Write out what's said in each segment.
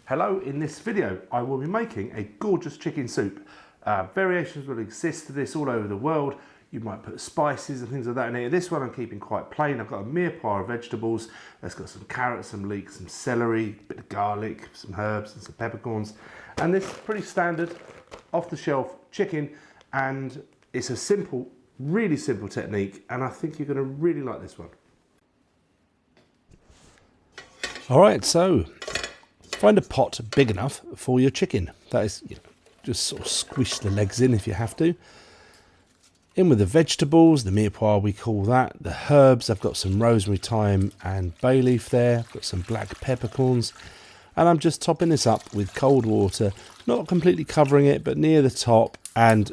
Hello, in this video I will be making a gorgeous chicken soup. Variations will exist to this all over the world. You might put spices and things like that in here. This one I'm keeping quite plain. I've got a mere pile of vegetables. It's got some carrots, some leeks, some celery, a bit of garlic, some herbs and some peppercorns. And this is pretty standard off the shelf chicken, and it's a simple, really simple technique, and I think you're going to really like this one. Alright, so find a pot big enough for your chicken. That is, just sort of squish the legs in if you have to. In with the vegetables, the mirepoix we call that, the herbs. I've got some rosemary, thyme and bay leaf there. I've got some black peppercorns. And I'm just topping this up with cold water, not completely covering it, but near the top. And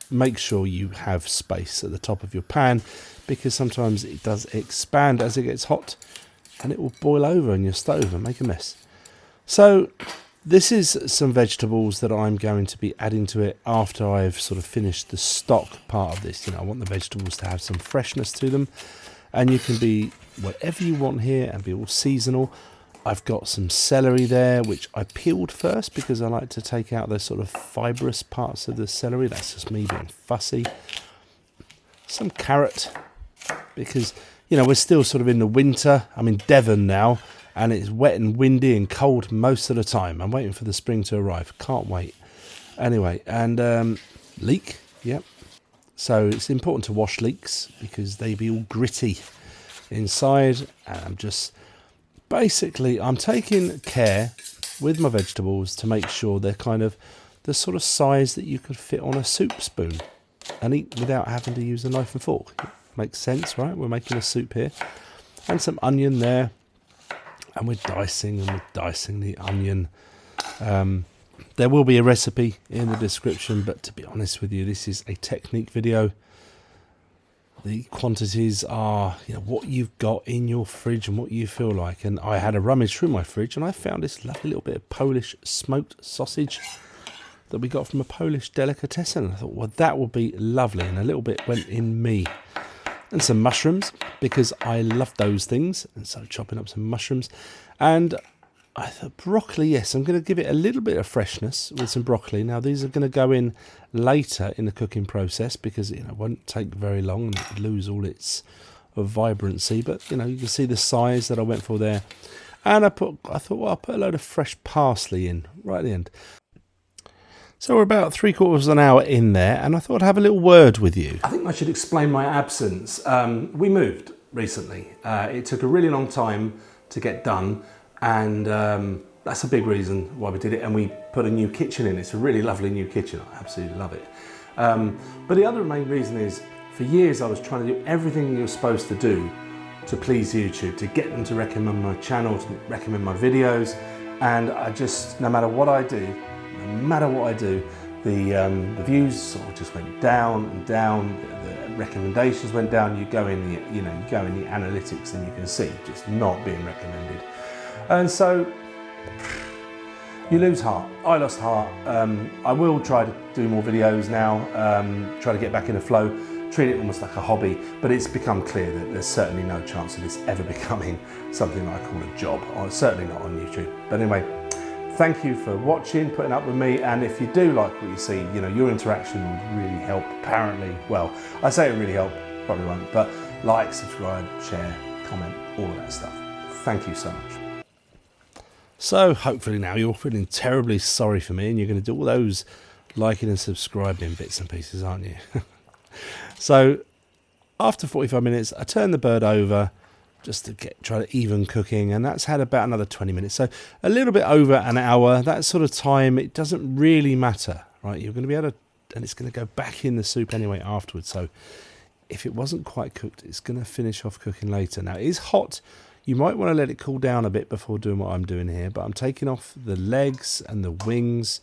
make sure you have space at the top of your pan, because sometimes it does expand as it gets hot and it will boil over in your stove and make a mess. So this is some vegetables that I'm going to be adding to it after I've sort of finished the stock part of this. I want the vegetables to have some freshness to them, and you can be whatever you want here and be all seasonal. I've got some celery there, which I peeled first because I like to take out the sort of fibrous parts of the celery. That's just me being fussy. Some carrot, because we're still sort of in the winter. I'm in Devon now, and it's wet and windy and cold most of the time. I'm waiting for the spring to arrive. Can't wait. Anyway, and leek, yep. So it's important to wash leeks because they be all gritty inside. And I'm taking care with my vegetables to make sure they're kind of the sort of size that you could fit on a soup spoon and eat without having to use a knife and fork. Makes sense, right? We're making a soup here. And some onion there. And we're dicing the onion. There will be a recipe in the description, but to be honest with you, this is a technique video. The quantities are what you've got in your fridge and what you feel like. And I had a rummage through my fridge and I found this lovely little bit of Polish smoked sausage that we got from a Polish delicatessen. I thought, well, that would be lovely, and a little bit went in me. And some mushrooms, because I love those things, and so chopping up some mushrooms. And I thought broccoli, yes, I'm going to give it a little bit of freshness with some broccoli. Now these are going to go in later in the cooking process because it won't take very long and it'll lose all its vibrancy. But you can see the size that I went for there. And I thought, well, I'll put a load of fresh parsley in right at the end. So we're about 3/4 of an hour in there, and I thought I'd have a little word with you. I think I should explain my absence. We moved recently. It took a really long time to get done, and that's a big reason why we did it. And we put a new kitchen in. It's a really lovely new kitchen. I absolutely love it. But the other main reason is, for years I was trying to do everything you're supposed to do to please YouTube, to get them to recommend my channel, to recommend my videos, and I just, no matter what I do, the views sort of just went down and down. The recommendations went down. You go in the analytics and you can see just not being recommended, and so you lose heart. I lost heart. I will try to do more videos now. Try to get back in the flow. Treat it almost like a hobby, but it's become clear that there's certainly no chance of this ever becoming something that I call a job, or certainly not on YouTube. But anyway, thank you for watching, putting up with me, and if you do like what you see, your interaction would really help, apparently. Well, I say it really help, probably won't, but like, subscribe, share, comment, all of that stuff. Thank you so much. So hopefully now you're feeling terribly sorry for me and you're going to do all those liking and subscribing bits and pieces, aren't you? So after 45 minutes, I turned the bird over just to try to even cooking, and that's had about another 20 minutes. So a little bit over an hour, that sort of time. It doesn't really matter, right? You're going to be able to, and it's going to go back in the soup anyway afterwards. So if it wasn't quite cooked, it's going to finish off cooking later. Now it is hot. You might want to let it cool down a bit before doing what I'm doing here, but I'm taking off the legs and the wings.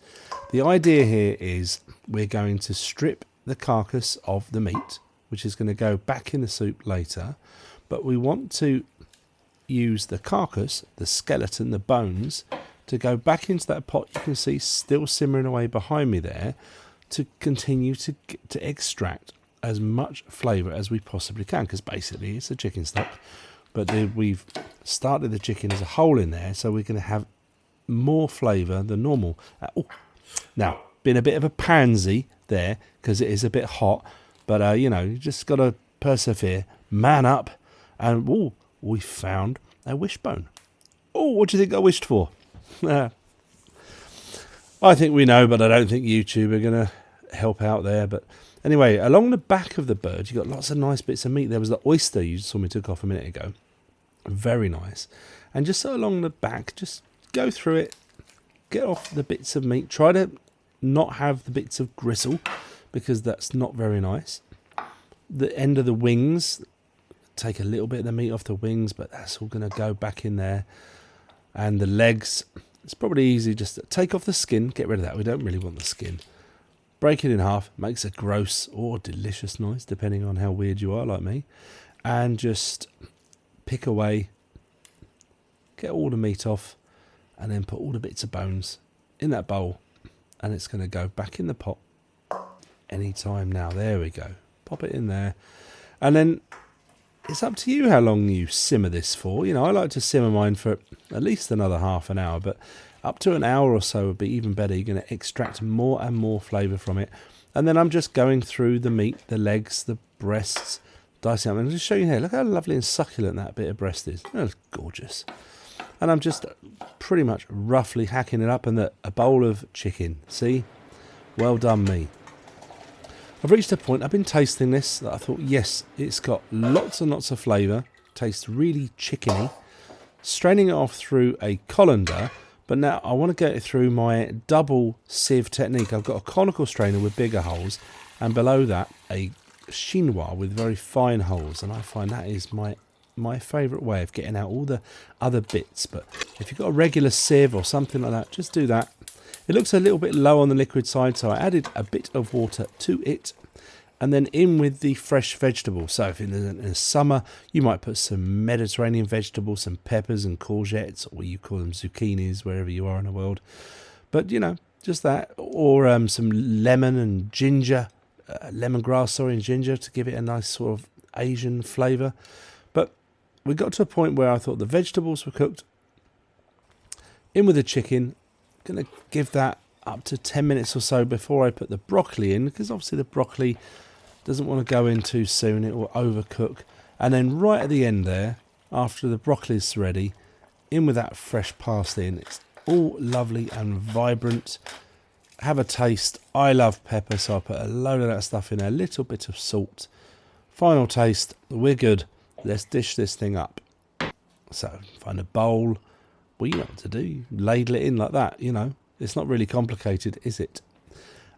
The idea here is we're going to strip the carcass of the meat, which is going to go back in the soup later. But we want to use the carcass, the skeleton, the bones, to go back into that pot. You can see still simmering away behind me there, to continue to extract as much flavour as we possibly can, because basically it's a chicken stock. But we've started the chicken as a whole in there, so we're going to have more flavour than normal. Now, been a bit of a pansy there because it is a bit hot, but you know, you just got to persevere, man up, and we found a wishbone. Oh, what do you think I wished for? I think we know, but I don't think YouTube are going to help out there. But anyway, along the back of the bird, you got lots of nice bits of meat. There was the oyster you saw me took off a minute ago. Very nice. And just so along the back, just go through it, get off the bits of meat. Try to not have the bits of gristle, because that's not very nice. The end of the wings, take a little bit of the meat off the wings, but that's all going to go back in there. And the legs, it's probably easy just to take off the skin, get rid of that. We don't really want the skin. Break it in half, makes a gross or delicious noise, depending on how weird you are, like me. And just pick away, get all the meat off, and then put all the bits of bones in that bowl. And it's going to go back in the pot anytime now. There we go. Pop it in there. And then it's up to you how long you simmer this for. You know, I like to simmer mine for at least another half an hour, but up to an hour or so would be even better. You're going to extract more and more flavour from it. And then I'm just going through the meat, the legs, the breasts, dicing up. And I'll just show you here. Look how lovely and succulent that bit of breast is. Oh, it's gorgeous. And I'm just pretty much roughly hacking it up, and a bowl of chicken. See? Well done, me. I've reached a point, I've been tasting this, that I thought, yes, it's got lots and lots of flavour. Tastes really chickeny. Straining it off through a colander, but now I want to get it through my double sieve technique. I've got a conical strainer with bigger holes, and below that a chinois with very fine holes, and I find that is my favourite way of getting out all the other bits. But if you've got a regular sieve or something like that, just do that. It looks a little bit low on the liquid side, so I added a bit of water to it, and then in with the fresh vegetables. So if in the summer, you might put some Mediterranean vegetables, some peppers and courgettes, or you call them zucchinis, wherever you are in the world. But, you know, just that, or some lemon and ginger, lemongrass, and ginger to give it a nice sort of Asian flavour. But we got to a point where I thought the vegetables were cooked. In with the chicken. Going to give that up to 10 minutes or so before I put the broccoli in, because obviously the broccoli doesn't want to go in too soon, it will overcook. And then right at the end there, after the broccoli's ready, in with that fresh parsley, and it's all lovely and vibrant. Have a taste. I love pepper, so I put a load of that stuff in there, a little bit of salt. Final taste, we're good. Let's dish this thing up. So find a bowl. Well, you know what to do. You ladle it in like that, you know. It's not really complicated, is it?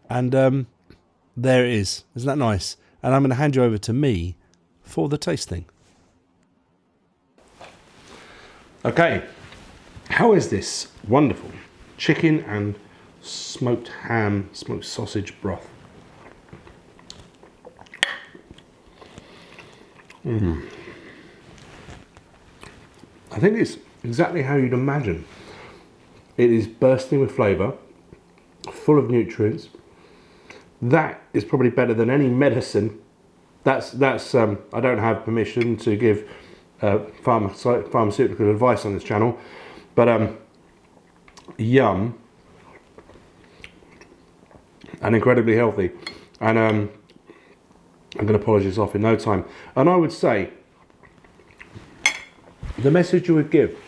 And there it is. Isn't that nice? And I'm going to hand you over to me for the tasting. Okay, how is this wonderful chicken and smoked ham, smoked sausage broth? I think it's exactly how you'd imagine. It is bursting with flavour, full of nutrients. That is probably better than any medicine. That's I don't have permission to give pharmaceutical advice on this channel, but yum, and incredibly healthy. And I'm going to polish this off in no time. And I would say the message you would give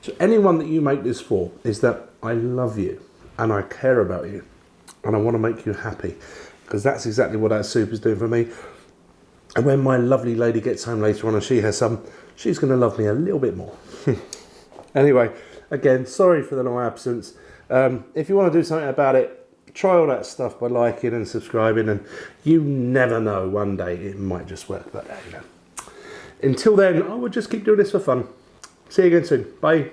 to anyone that you make this for is that I love you and I care about you and I want to make you happy, because that's exactly what that soup is doing for me. And when my lovely lady gets home later on and she has some, she's going to love me a little bit more. Anyway, again, sorry for the long absence. If you want to do something about it, try all that stuff by liking and subscribing, and you never know, one day it might just work. But you know, until then, I will just keep doing this for fun. See you again soon. Bye.